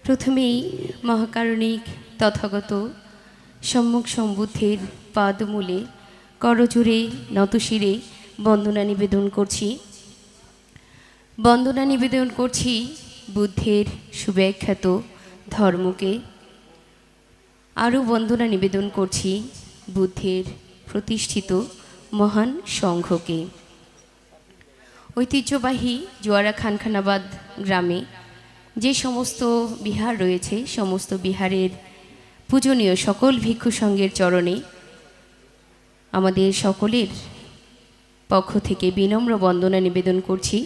প্রথমেই মহাকারণিক তথাগত সম্মুখ সম্বুদ্ধের পাদমূলে করজোড়ে নতশিরে বন্দনা নিবেদন করছি বুদ্ধের সুব্যাখ্যাত ধর্মকে। আরও বন্দনা নিবেদন করছি বুদ্ধের প্রতিষ্ঠিত মহান সংঘকে। ঐতিহ্যবাহী জোয়ারা খানখানাবাদ গ্রামে যে সমস্ত বিহার রয়েছে, সমস্ত বিহারের পূজনীয় সকল ভিক্ষু সংঘের চরণে আমাদের সকলের পক্ষ থেকে বিনম্র বন্দনা নিবেদন করছি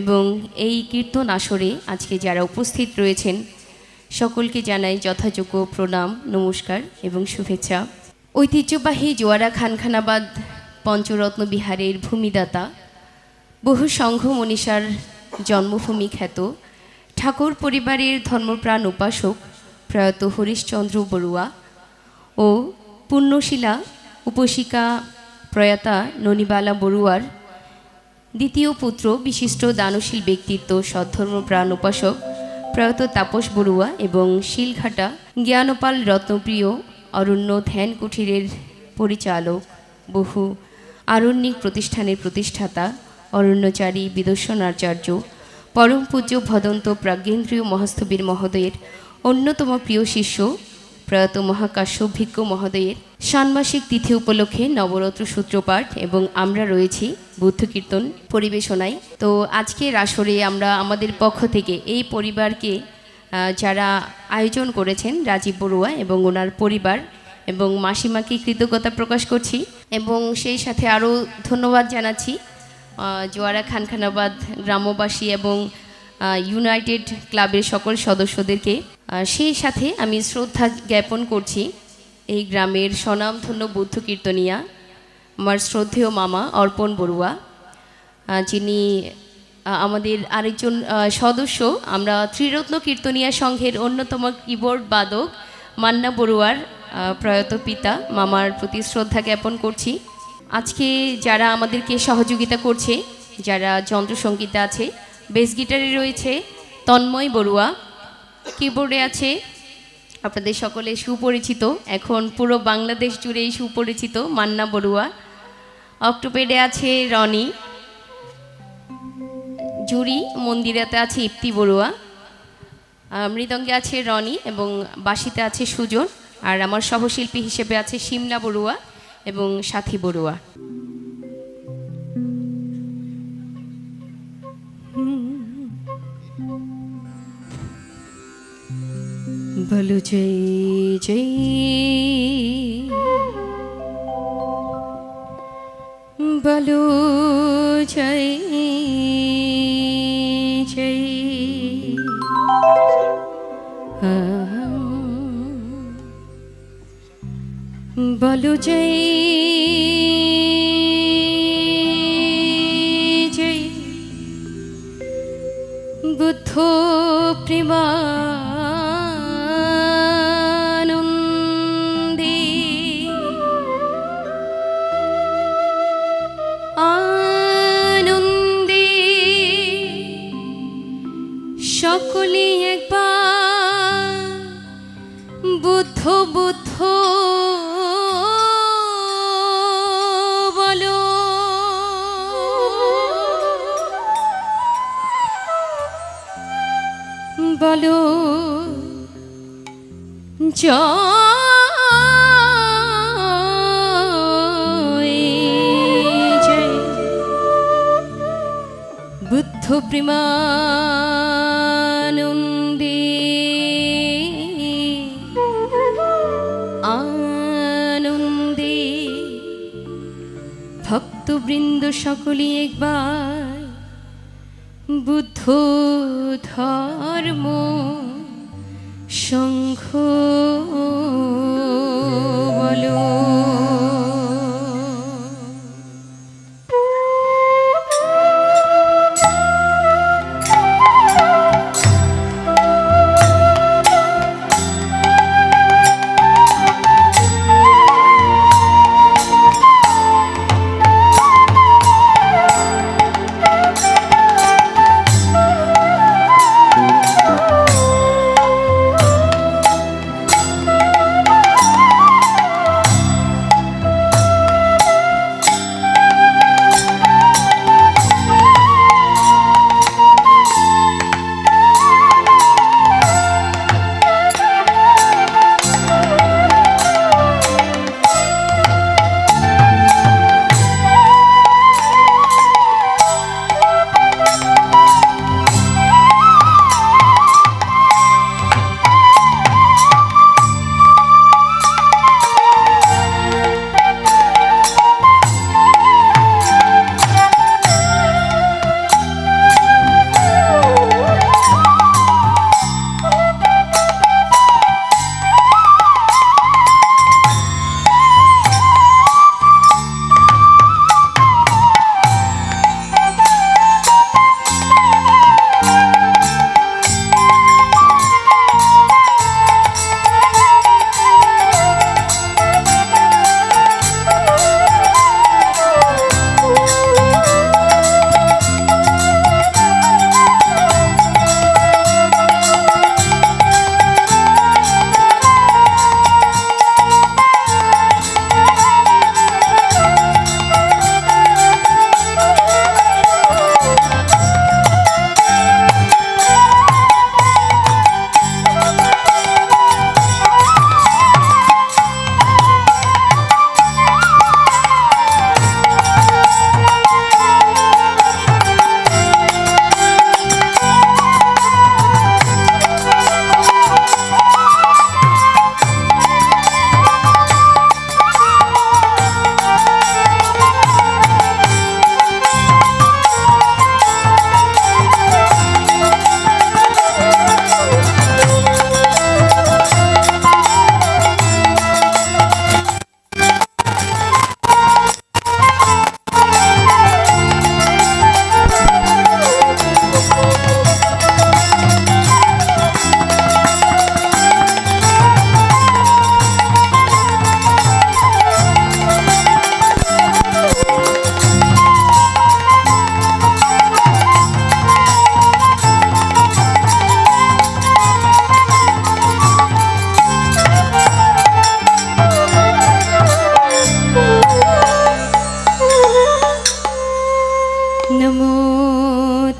এবং এই কীর্তন আসরে আজকে যারা উপস্থিত রয়েছেন সকলকে জানাই যথাযোগ্য প্রণাম, নমস্কার এবং শুভেচ্ছা। ঐতিহ্যবাহী জোয়ারা খানখানাবাদ পঞ্চরত্ন বিহারের ভূমিদাতা, বহু সংঘ মনীষার জন্মভূমি খ্যাত ঠাকুর পরিবারের ধর্মপ্রাণ উপাসক প্রয়াত হরিশচন্দ্র বড়ুয়া ও পুণ্যশীলা উপশিকা প্রয়াতা ননিবালা বড়ুয়ার দ্বিতীয় পুত্র, বিশিষ্ট দানশীল ব্যক্তিত্ব সদ্ধর্মপ্রাণ উপাসক প্রয়াত তাপস বড়ুয়া এবং শিলঘাটা জ্ঞানপাল রত্নপ্রিয় অরণ্য ধ্যান কুঠিরের পরিচালক, বহু আরণ্যিক প্রতিষ্ঠানের প্রতিষ্ঠাতা অরণ্যচারী বিদর্শনাচার্য পরম পূজ্য ভদন্ত প্রাজ্ঞেন্দ্রীয় মহাস্থবির মহোদয়ের অন্যতম প্রিয় শিষ্য প্রয়াত মহাকাশ্য ভিক্ষু মহোদয়ের ষান্মাসিক তিথি উপলক্ষে নবরত্ন সূত্রপাঠ এবং আমরা রয়েছি বুদ্ধ কীর্তন পরিবেশনায়। তো আজকের আসরে আমরা আমাদের পক্ষ থেকে এই পরিবারকে যারা আয়োজন করেছেন রাজীব বড়ুয়া এবং ওনার পরিবার এবং মাসিমাকে কৃতজ্ঞতা প্রকাশ করছি এবং সেই সাথে আরও ধন্যবাদ জানাচ্ছি জোয়ারা খানখানাবাদ গ্রামবাসী এবং ইউনাইটেড ক্লাবের সকল সদস্যদেরকে। সেই সাথে আমি শ্রদ্ধা জ্ঞাপন করছি এই গ্রামের স্বনামধন্য বুদ্ধ কীর্তনিয়া আমার শ্রদ্ধেয় মামা অর্পণ বড়ুয়া, যিনি আমাদের আরেকজন সদস্য। আমরা ত্রিরত্ন কীর্তনিয়া সংঘের অন্যতম কিবোর্ড বাদক মান্না বড়ুয়ার প্রয়াত পিতা মামার প্রতি শ্রদ্ধা জ্ঞাপন করছি। আজকে যারা আমাদেরকে সহযোগিতা করছে, যারা যন্ত্রসঙ্গীতে আছে, বেস গিটারে রয়েছে তন্ময় বড়ুয়া, কিবোর্ডে আছে আপনাদের সকলে সুপরিচিত, এখন পুরো বাংলাদেশ জুড়েই সুপরিচিত মান্না বড়ুয়া, অক্টোপেডে আছে রনি, জুরি মন্দিরাতে আছে ইপ্তি বড়ুয়া, মৃদঙ্গে আছে রনি এবং বাঁশিতে আছে সুজন, আর আমার সহশিল্পী হিসেবে আছে সিমলা বড়ুয়া এবং সাথী বড়ুয়া। বলো জয় জয়, বলো জয় জয়, বলো জয় জয়, বুদ্ধ প্রেমানন্দে আনন্দে সকলে একবার বুদ্ধ বুদ্ধ বলো, বলো জয় জয়, বুদ্ধ প্রেমানন্দে আনন্দে ভক্তবৃন্দ সকলে একবার বুদ্ধ ধর্ম সংঘ বলো।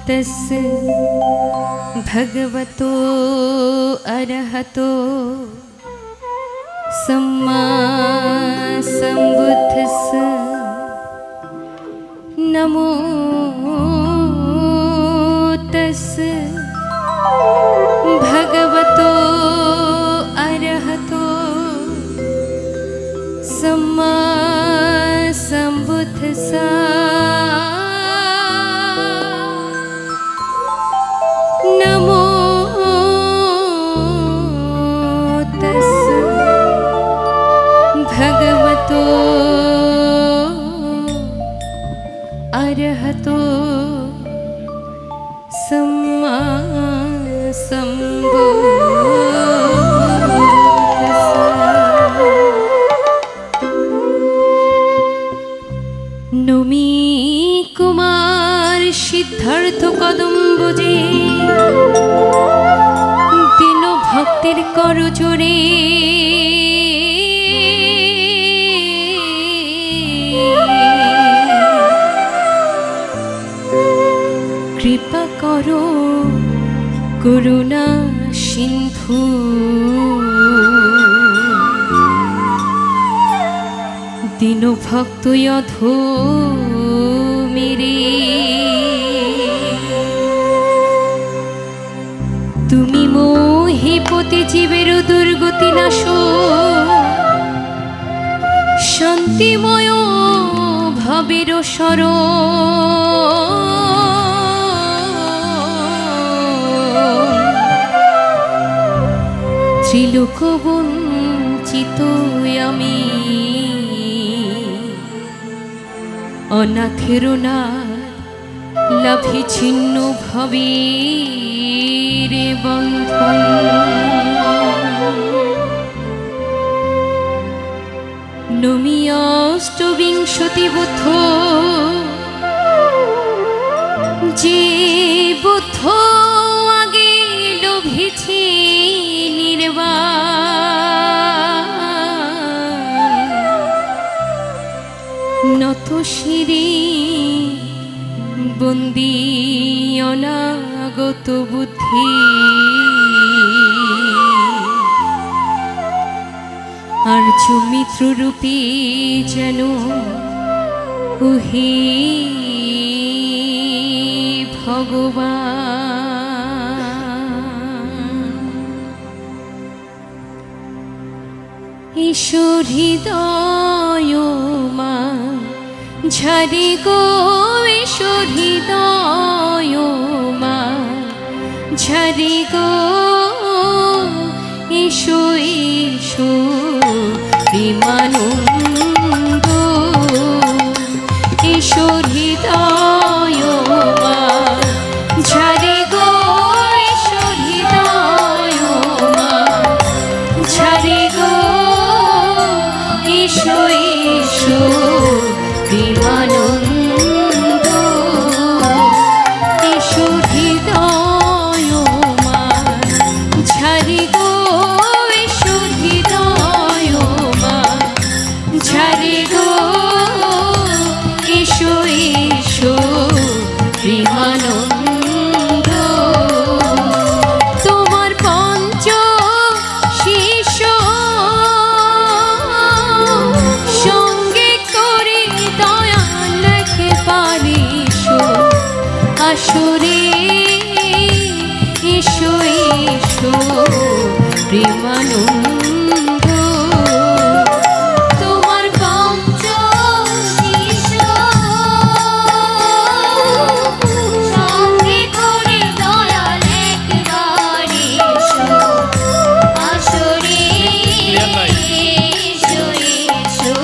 तस्य भगवतो अरहतो सम्मा सम्बुद्धस्य नमो तस्य भगवतो अरहतो सम्मा सम्बुद्धस्य नमो तस्य भगवतो अरहतो सम्मा नमी कुमार सिद्धार्थ कदम्बजे दीन भक्तिर करजोरे कृपा करो करुणा सिंधु दीन भक्त यधो मेरे तुमी मोहिपति जीवेर दुर्गति नाश शांतिमय भावेर सर त्रिलोक वंचित आमी अनाथेर लाभे छिन्न भवेर बंधन नमी अष्टविंशति बुद्ध जे बुद्ध आगे लोभेছে নত শিরে বন্দি অনাগত বুদ্ধি আর্য মিত্র রূপে যেন ওহে ভগবান ঈশ্বর হৃদয় মা ঝারি গো ঈশ্বর হৃদয় মা ঝারি গো এসো এসো প্রেমানন্দ ঈশ্বর হৃদয় মা ঝারি গো ঈশ্বর হৃদয় মা ঝারি গো এসো এসো প্রেমানন্দ এসো হৃদয় মা ঝারি গো এসো হৃদয় মা ঝারি গো এসো এসো প্রেমানন্দ তোমার পঞ্চ শিষ্য আসরে এসো এসো প্রেমানন্দ তোমার পঞ্চ শিষ্য সঙ্গে করে দয়াল একবার এসো আসরে এসো এসো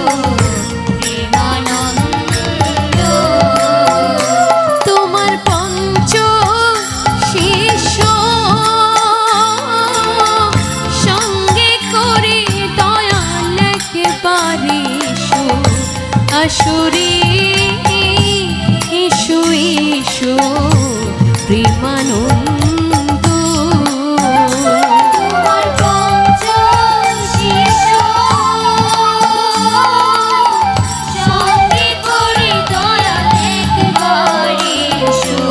প্রেমানন্দ তোমার পঞ্চ শিষ্য সঙ্গে করে দয়াল একবার এসো আসরে এসো এসো প্রেমানন্দ তোমার পঞ্চ শিষ্য সঙ্গে করে দয়াল একবার এসো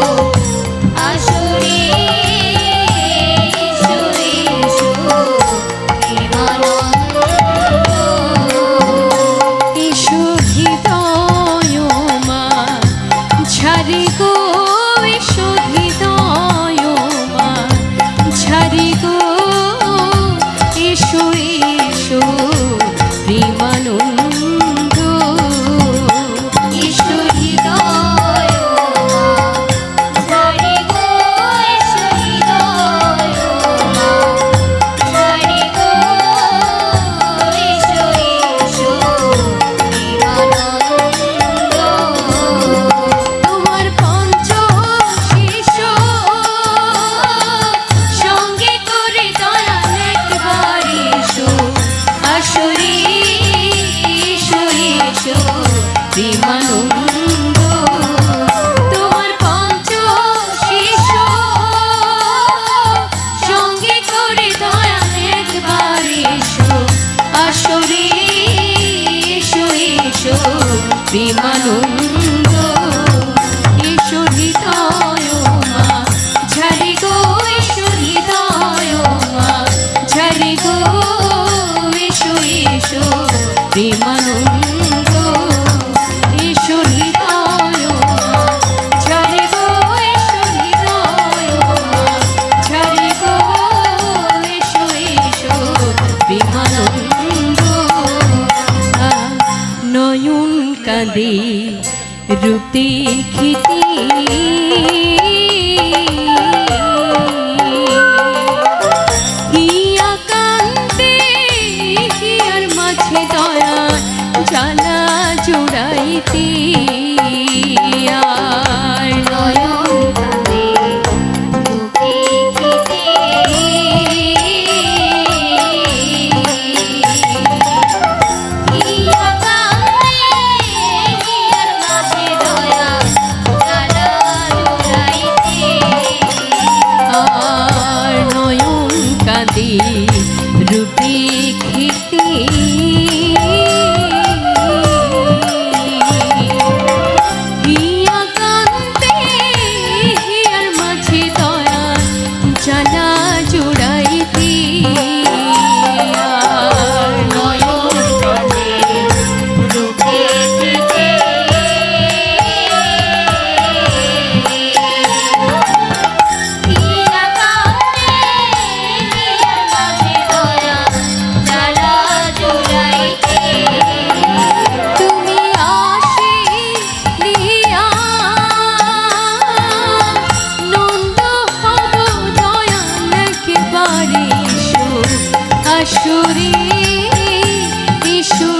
রূপ দেখিতে হিয়া কান্তে হিয়ার মাঝে দয়া জ্বালা জুড়াইতে আর নয়ন কাঁদে রূপ দেখিতে হিয়া কান্তে হিয়ার মাঝে দয়া জ্বালা জুড়াইতে আর নয়ন কাঁদে রূপ দেখিতে হিয়া কান্তে হিয়ার মাঝে দয়া জ্বালা জুড়াইতে আর নয়ন কাঁদে রূপ দেখিতে হিয়া কান্তে হিয়ার মাঝে দয়া জ্বালা জুড়াইতে তুমি আসিলিয়া নন্দ হব দয়াল একেবারে এসো আসরে এসো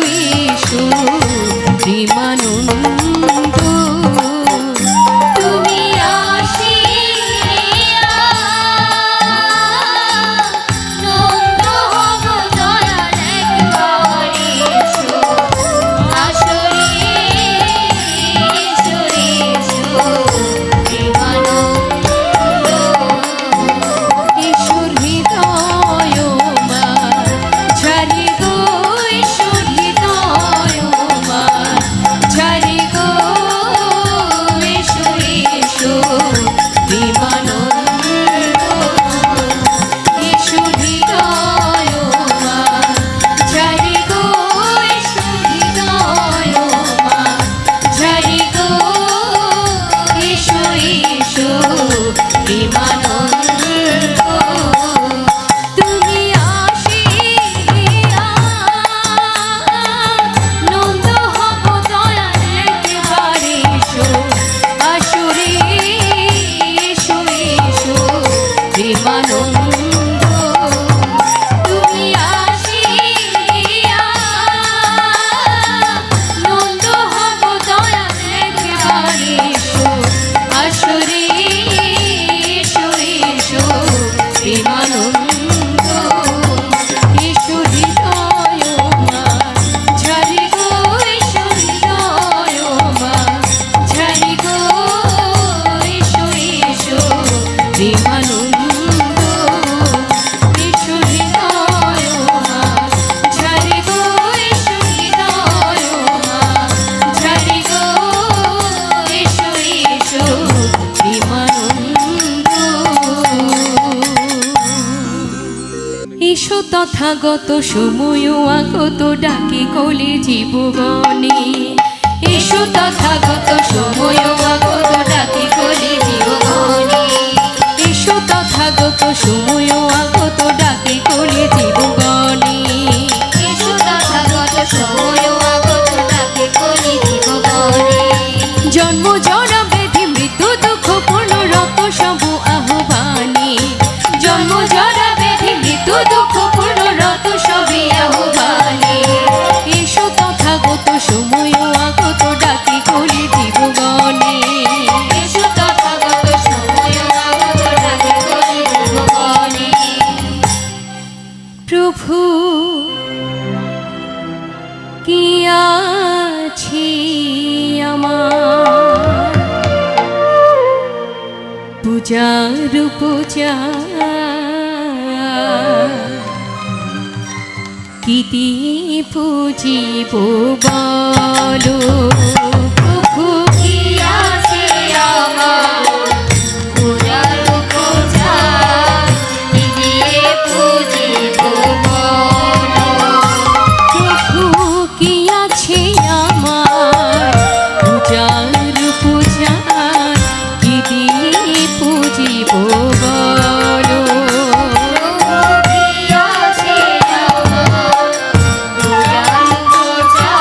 এসো প্রেমানন্দ তুমি আসিলিয়া নন্দ হব দয়াল একেবারে এসো আসরে এসো এসো প্রেমানন্দ ঈশ্বর হৃদয় মা ঝারি গো ঈশ্বর হৃদয় মা ঝারি গো এসো এসো প্রেমানন্দ ঈশ্বর হৃদয় মা ঝারি গো ঈশ্বর হৃদয় মা ঝারি গো এসো এসো প্রেমানন্দ তুমি আসিয়া নন্দ হব দয়াল একেবারে এসো আসরে এসো এসো প্রেমানন্দ তুমি আসিয়া নন্দ হব দয়াল একেবারে এসো আসরে এসো এসো প্রেমানন্দ এসো হৃদয় মা ঝারি গো এসো হৃদয় মা ঝারি গো এসো এসো প্রেমানন্দ এসো হৃদয় মা ঝারি গো এসো হৃদয় মা ঝারি গো এসো এসো প্রেমানন্দ এসো তথাগত সময় আগত ডাকে কলি জীবগণে এসো তথাগত সময় আগত ডাকে কলি জীবগণে এসো তথাগত সময় আগত ডাকে কলি জীবগণে এসো তথাগত সময় আগত ডাকে কলি জীবগণে জন্ম জরা ব্যাধি মৃত্যু দুঃখ পুনরত সব আহ্বানে জন্ম জরা ব্যাধি মৃত্যু দুঃখ পুনরত সবই আহ্বানে এসো তথাগত সময় আগত ডাকি কলি জীবগণে এসো তথাগত সময় আগত ডাকি কলি জীবগণে প্রভু কি আছি আমার পূজার পূজা কি দিয়ে পুজিব বলো প্রভু কি আছে আমার পূজার পূজা কি দিয়ে পুজিব বলো প্রভু কি আছে আমার পূজার পূজা কি দিয়ে পুজিব বলো প্রভু কি আছে আমার পূজার পূজা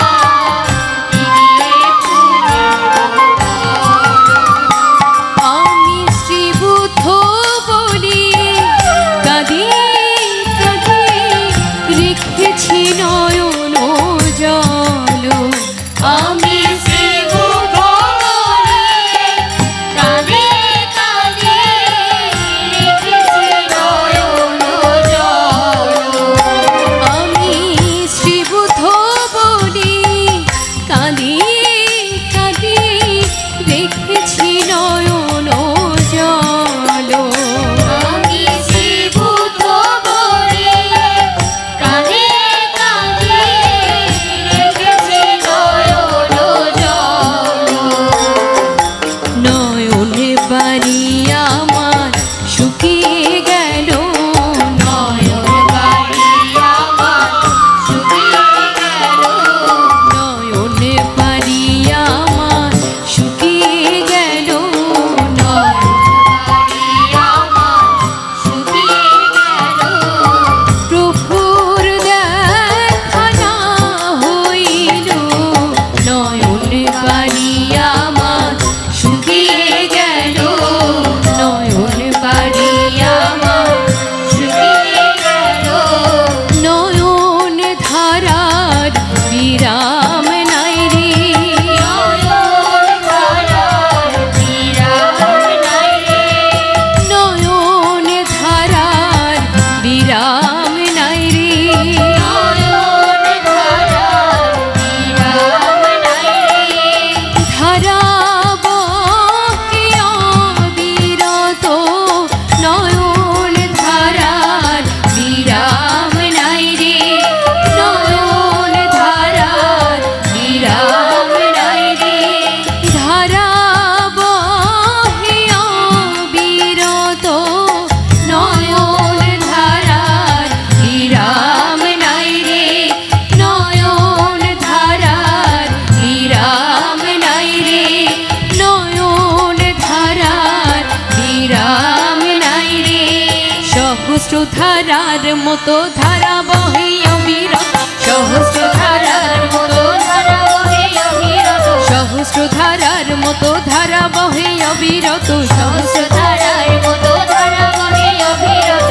ধারার মতো ধারা বহে অবিরত, সহস্র ধারার মতো ধারা বহে অবিরত, সহস্র ধারার মতো ধারা বহে অবিরত, সহস্র ধারার মতো ধারা বহে অবিরত।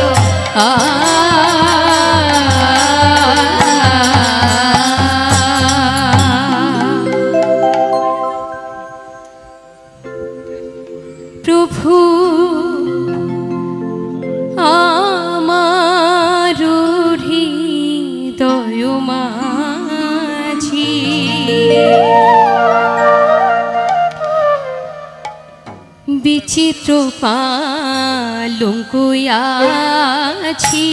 প্রভু আমার হৃদয় মাঝি বিচিত্র পালঙ্ক আছি,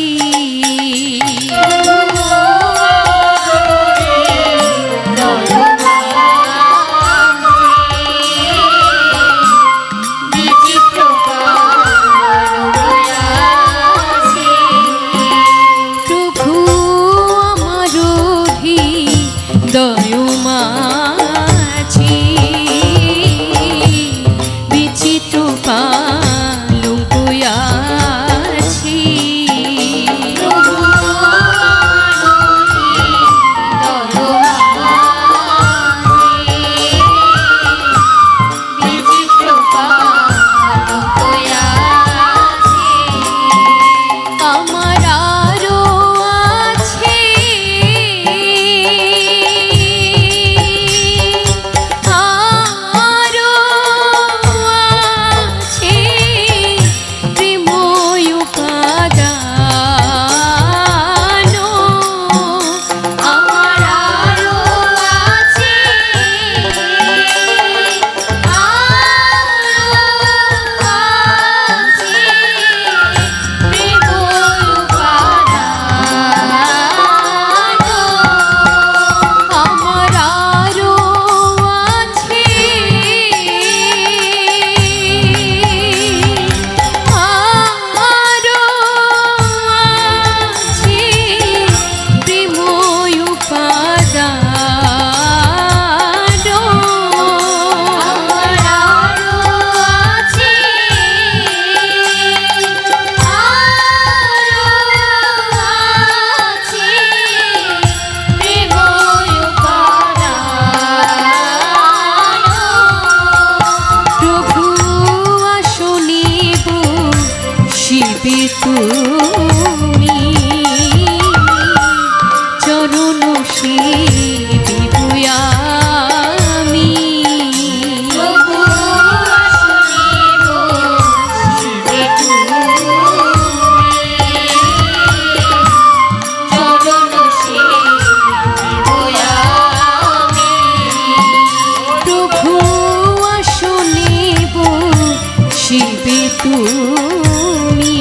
তুমি চরণ শিবিব আমি, প্রভু শুনিব চরণ শিবিব আমি, প্রভু শুনিব শিবে তুমি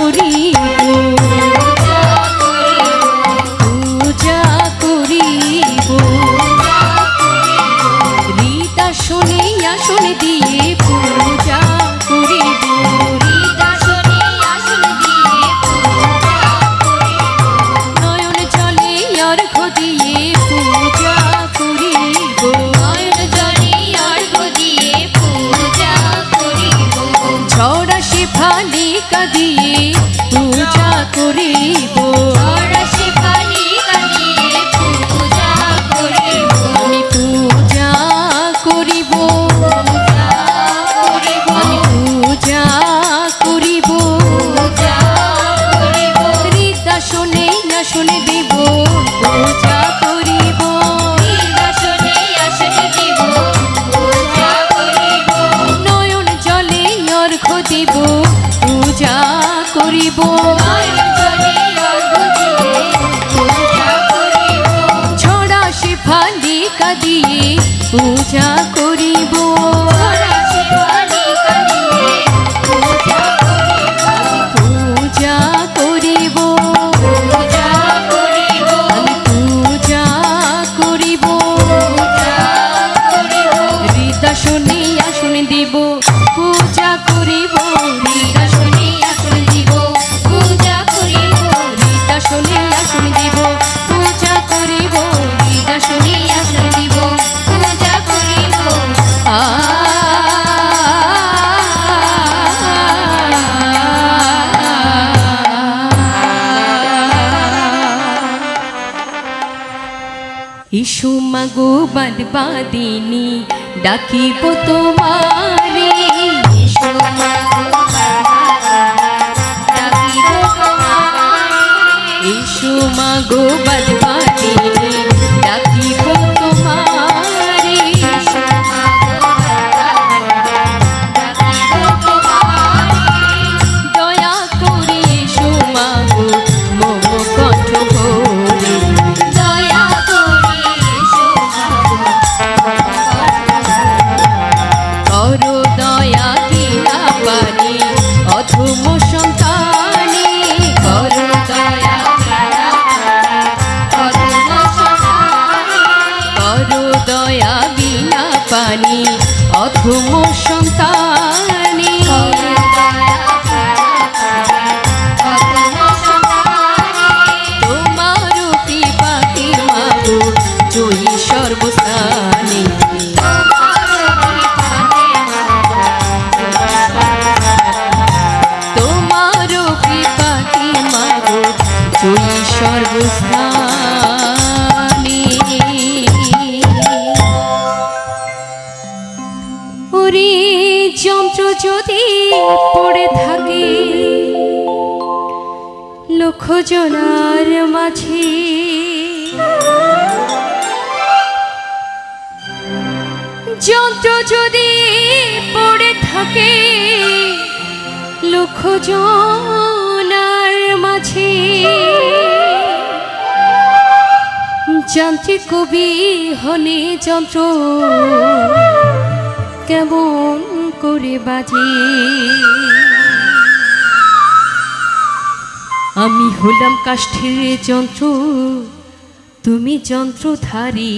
করিব পূজা করিব রীতা শুনে আসন দিয়ে পূজা করিব রীতা শুনে আসন দিয়ে পূজা করিব নয়ন জলে অর্ঘ্য দিয়ে পূজা করিব নয়ন জলে অর্ঘ্য দিয়ে পূজা করিব ঝড় আসে ফালিকা দিয়ে পূজা করিব ঝড় আসে ফালিকা দিয়ে পূজা করিব আমি পূজা করিব আমি পূজা করিব হৃদা শোনে না শুনে দেব পূজা করিব হৃদা শোনে আসনে দেব পূজা করিব নয়ন জলে অর্ঘ্য দেব পূজা করিব নয়ন জলে অর্ঘ্য দিয়ে পূজা করিব ছড়া সে ফালিকা দিয়ে পূজা করিব ছড়া সে ফালিকা দিয়ে পূজা করিব পূজা করিব পূজা করিব আমি পূজা করিব পূজা করিব হৃদা শুনে আসন দেব পূজা করিব হৃদা শুনে আসন দিব পূজা করিব হৃদা শুনে আসন দিব পূজা করিব হৃদা শুনে আসন দিব পূজা করিব ইসু মাগো বাদবাদিনী ডাকিব তোমারে ইসু মাগো ডাকিব তোমারে ইসু মাগো বাদবাদিনী ডাকিব তোমারে ইসু মাগো ডাকিব তোমারে দয়া করে ইসু মাগো মম কণ্ঠ ভরে দয়া করে ইসু করো দয়া কিনা পানি অধম সন্তানে করো দয়া কিনা অধম সন্তানে করো দয়া বিনা পানি অধম সন্তানে করো দয়া অধম সন্তানে তোমার কৃপাতে মাগো জয়ী সর্বস্থানে তোমার কৃপাতে মাগো জয়ী সর্বস্থানে ওরে যন্ত্র যদি পড়ে থাকে লক্ষ জনার মাঝে যন্ত্র যদি পড়ে থাকে লক্ষ জনার মাঝে যান্ত্রিক কবি হলে যন্ত্র কেমন করে বাজে আমি হলাম কাষ্ঠের যন্ত্র তুমি যন্ত্রধারী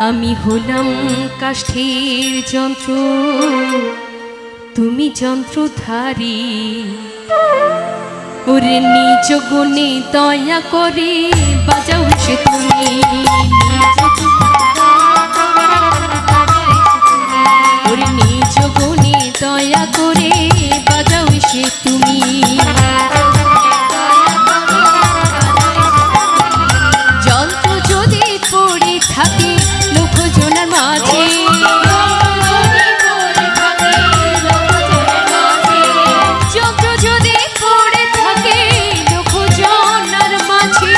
আমি হলাম কাষ্ঠের যন্ত্র তুমি যন্ত্রধারী ওরে নিজ গুণে দয়া করে বাজাও সে তুমি ওরে নিজ গুণে দয়া করে বাজাও সে তুমি যন্ত্র যদি পড়ে থাকে লক্ষ জনার মাঝে যন্ত্র যদি পড়ে থাকে লক্ষ জনার মাঝে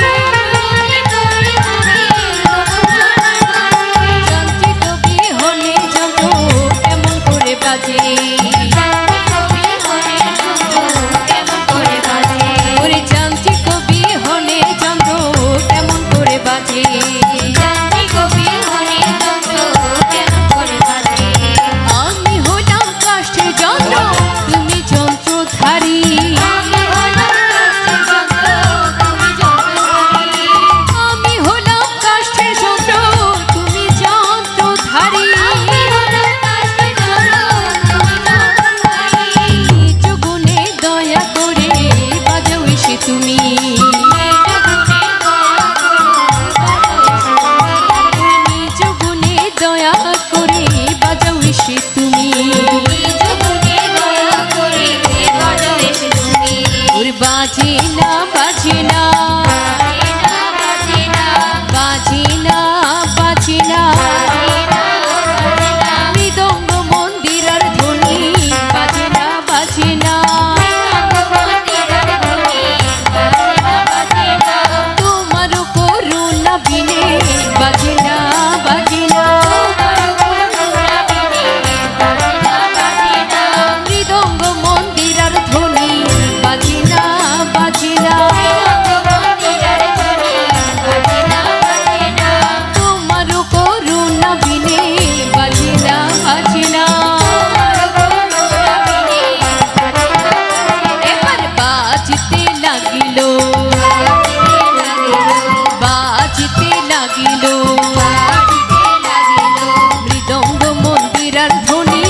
তুমি নিজ গুণে দয়া করে বাজাও এসে তুমি ওর বাজে না বাজে না বাজে না বাজে না মৃদঙ্গ মন্দিরার ধ্বনি বাজে না বাজে না তোমার করুণা বিনে বাজে না বাজে না মৃদঙ্গ মন্দিরার ধ্বনি বাজে না বাজে না তোমার করুণা বিনে বাজে না বাজে না এবার বাজতে লাগিল বাজতে লাগিল মৃদঙ্গ মন্দিরার ধ্বনি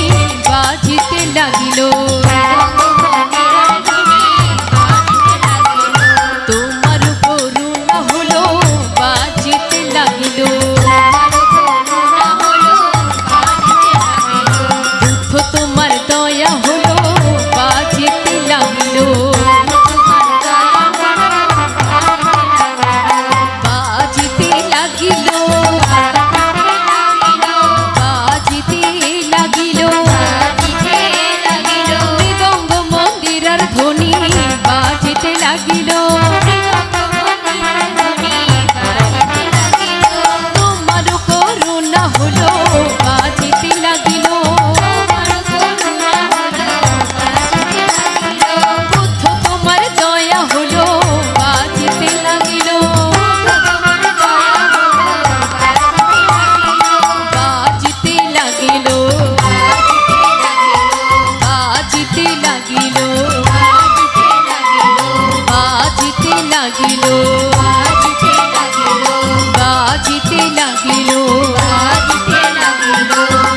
বাজতে লাগিল তোমার করুণা হলো বাজতে লাগিল বুদ্ধ তোমার দয়া হলো বাজতে লাগিল বাজতে লাগিল বাজতে লাগিল মৃদঙ্গ মন্দিরার ধ্বনি বাজতে লাগিল তোমার করুণা হলো বাজতে লাগিল বুদ্ধ তোমার দয়া হলো বাজতে লাগিল বাজতে লাগিল বাজতে লাগিল বাজতে লাগিল বাজতে লাগিল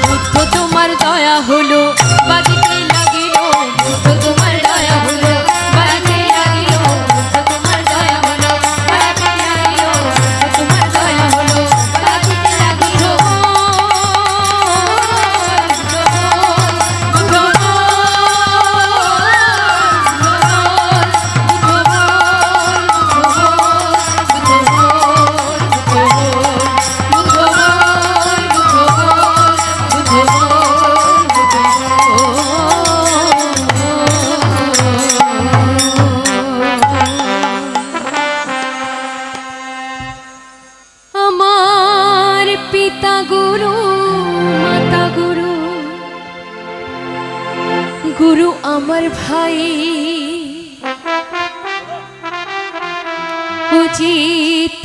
বুদ্ধ তোমার দয়া হলো বাজতে লাগিল বুদ্ধ তোমার দয়া হলো বাজতে লাগিল বুদ্ধ তোমার দয়া হলো বাজতে লাগিল বুদ্ধ তোমার দয়া হলো বাজতে লাগিল আমার পিতা গুরু মাতা গুরু গুরু আমার ভাই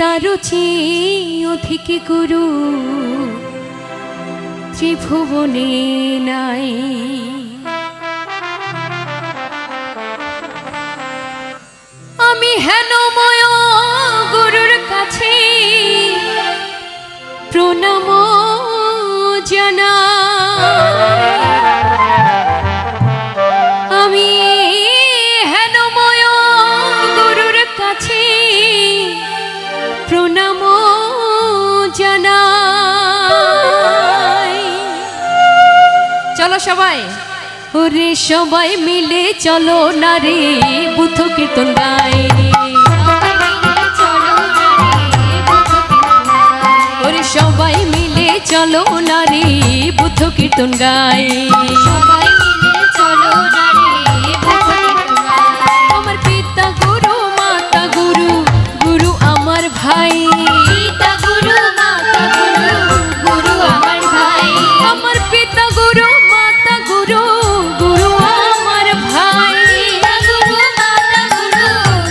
তারুচি অধিক গুরু ত্রিভুবনে নাই আমি হেনময় গুরুর কাছে প্রণাম জানাই আমি হেনময় গুরুর কাছে প্রণাম জানাই চলো সবাই ওরে সবাই মিলে চলো না রে বুদ্ধ কীর্তন গাই ওরে সবাই মিলে চলো না রে বুদ্ধ কীর্তন গাই আমার পিতা গুরু মাতা গুরু গুরু আমার ভাই পিতা গুরু মাতা গুরু গুরু আমার ভাই আমার পিতা গুরু মাতা গুরু গুরু আমার ভাই গুরু মাতা গুরু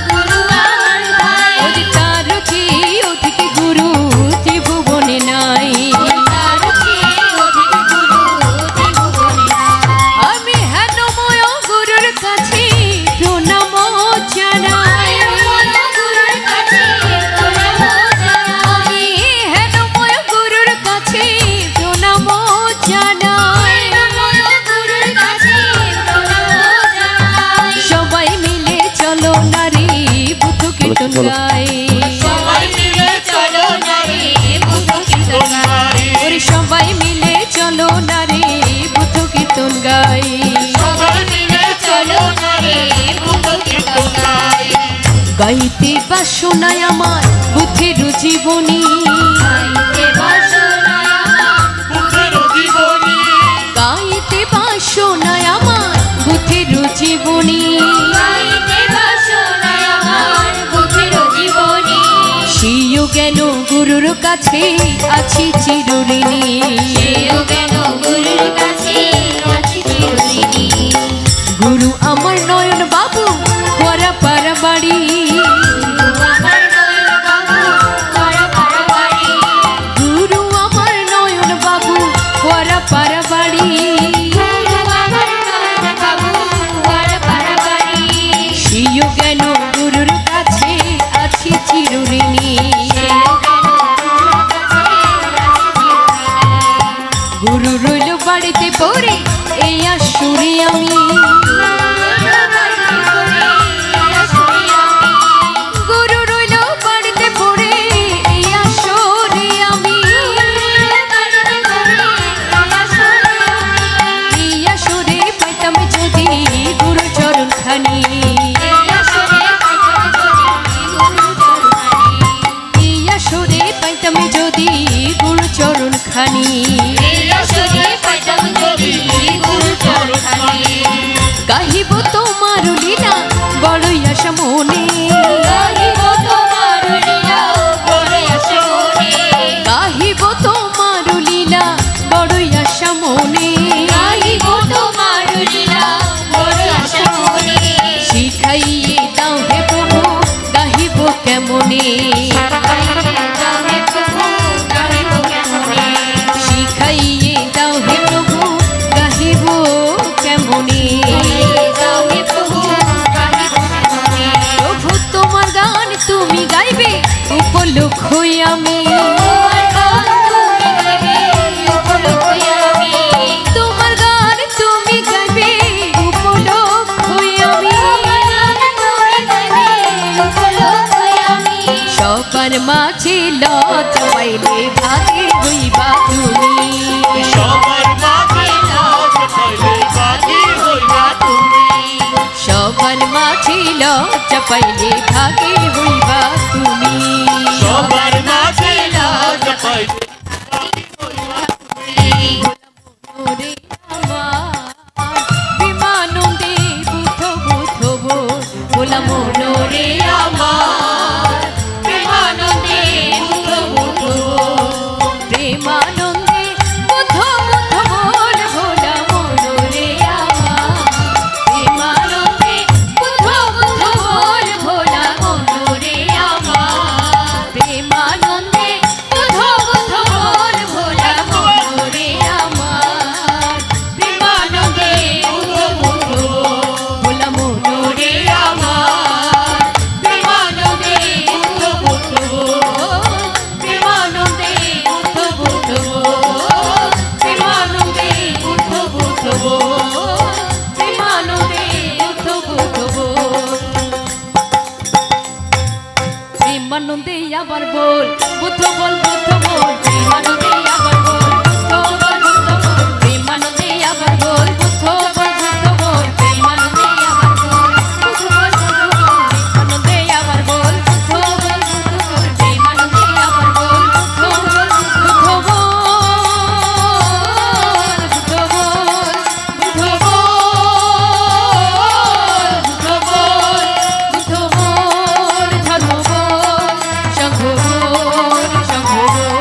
গুরু আমার ভাই তারুচি অধিক গুরু ত্রিভুবনে নাই তারুচি অধিক গুরু ত্রিভুবনে নাই কীর্তন গাই সবাই মিলে চলো না রে বুদ্ধ কীর্তন গাই ওরে সবাই মিলে চলো না রে বুদ্ধ কীর্তন গাই সবাই মিলে চলো না রে বুদ্ধ কীর্তন গাই গাইতে বাসনায় আমার বুদ্ধের জীবনী গাইতে বাসনায় আমার বুদ্ধের জীবনী গাইতে বাসনায় আমার বুদ্ধের জীবনী গাইতে বাসনায় আমার বুদ্ধের জীবনী সিও জ্ঞান গুরুর কাছে আছি চিরঋণী সিও জ্ঞান গুরুর কাছে আছি চিরঋণী গুরু আমার নয়ন বাবু খোয়ারা পাড়া বাড়ি গুরু আমার নয়ন বাবু খোয়ারা পাড়া বাড়ি সিও জ্ঞান গুরুর কাছে আছি চিরঋণী গুরু রইল বাড়িতে পড়ে এই আসুরে আমি গুরু রইল বাড়িতে পড়ে এই আসরে আমি এই আসরে পাইতাম যদি গুরু চরণ খানি এই আসরে পাইতাম যদি গুরু চরণ খানি গাহিব তোমার লীলা বড়ই আশা মনে গাহিব তোমার লীলা বড়ই আশা মনে গাহিব তোমার লীলা বড়ই আশা মনে গাহিব তোমার লীলা বড়ই আশা মনে শিখাইয়ে দাও হে প্রভু গাহিব কেমনে শিখাইয়ে দাও হে প্রভু গাহিব কেমনে প্রভু তোমার গান তুমি গাইবে উপলক্ষ আমি তোমার গান তুমি গাইবে উপলক্ষ আমি সবার মাঝে লজ্জা পাইলে ভাগে হইবা তুমি সবার মাঝে লজ্জা পাইলে ভাগে হইবা তুমি সবার মাঝে লজ্জা পাইলে ভাগে হইবা তুমি সবার মাঝে লজ্জা পাইলে ওরে আমার বিমানন্দে বুদ্ধ বুদ্ধ বলা মনোরে আমার প্রেমানন্দে বুদ্ধ বুদ্ধ প্রেমানন্দে বুদ্ধ বুদ্ধ বল ভোলা মনোরে আমার প্রেমানন্দে বুদ্ধ বুদ্ধ বল ভোলা মনোরে আমার প্রেমানন্দে বুদ্ধ বুদ্ধ বল ভোলা মনোরে আমার প্রেমানন্দে বুদ্ধ বুদ্ধ ভোলা মনোরে আমার প্রেমানন্দে বুদ্ধ বুদ্ধ প্রেমানন্দে বুদ্ধ বুদ্ধ প্রেমানন্দে বুদ্ধ বুদ্ধ প্রেমানন্দে বুদ্ধ বুদ্ধ প্রেমানন্দে আবার বল বুদ্ধ বল বুদ্ধ বল প্রেমানন্দে আবার বল বুদ্ধ বল বুদ্ধ বল প্রেমানন্দে আবার বল বুদ্ধ বল বুদ্ধ বল প্রেমানন্দে আবার বল বুদ্ধ বল বুদ্ধ বল প্রেমানন্দে আবার বল বুদ্ধ বল বুদ্ধ বল প্রেমানন্দে আবার বল বুদ্ধ বল বুদ্ধ বল বুদ্ধ বল বুদ্ধ বল বুদ্ধ বল ধর্ম বল শঙ্খ বল শঙ্খ বল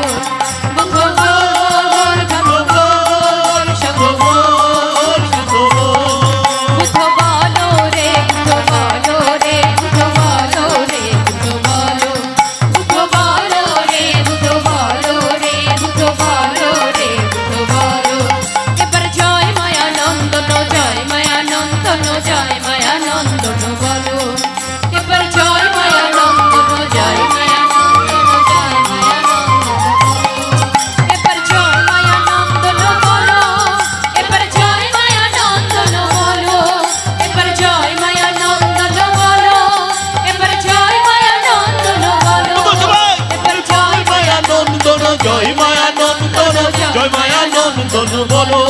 নন্দন বলো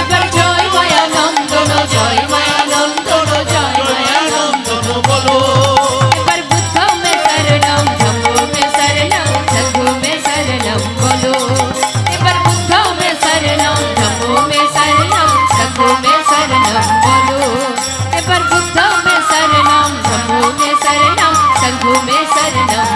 এবার জয় মায়া নন্দন জয় মায়া নন্দন জয় মায়া নন্দন বলো এবার বুদ্ধ মে শরণম ধম্ম মে শরণম সংঘ মে শরণম বলো এবার বুদ্ধ মে শরণম ধম্ম মে শরণম সংঘ মে শরণম বলো এবার বুদ্ধ মে শরণম ধম্ম মে শরণম সংঘ মে শরণম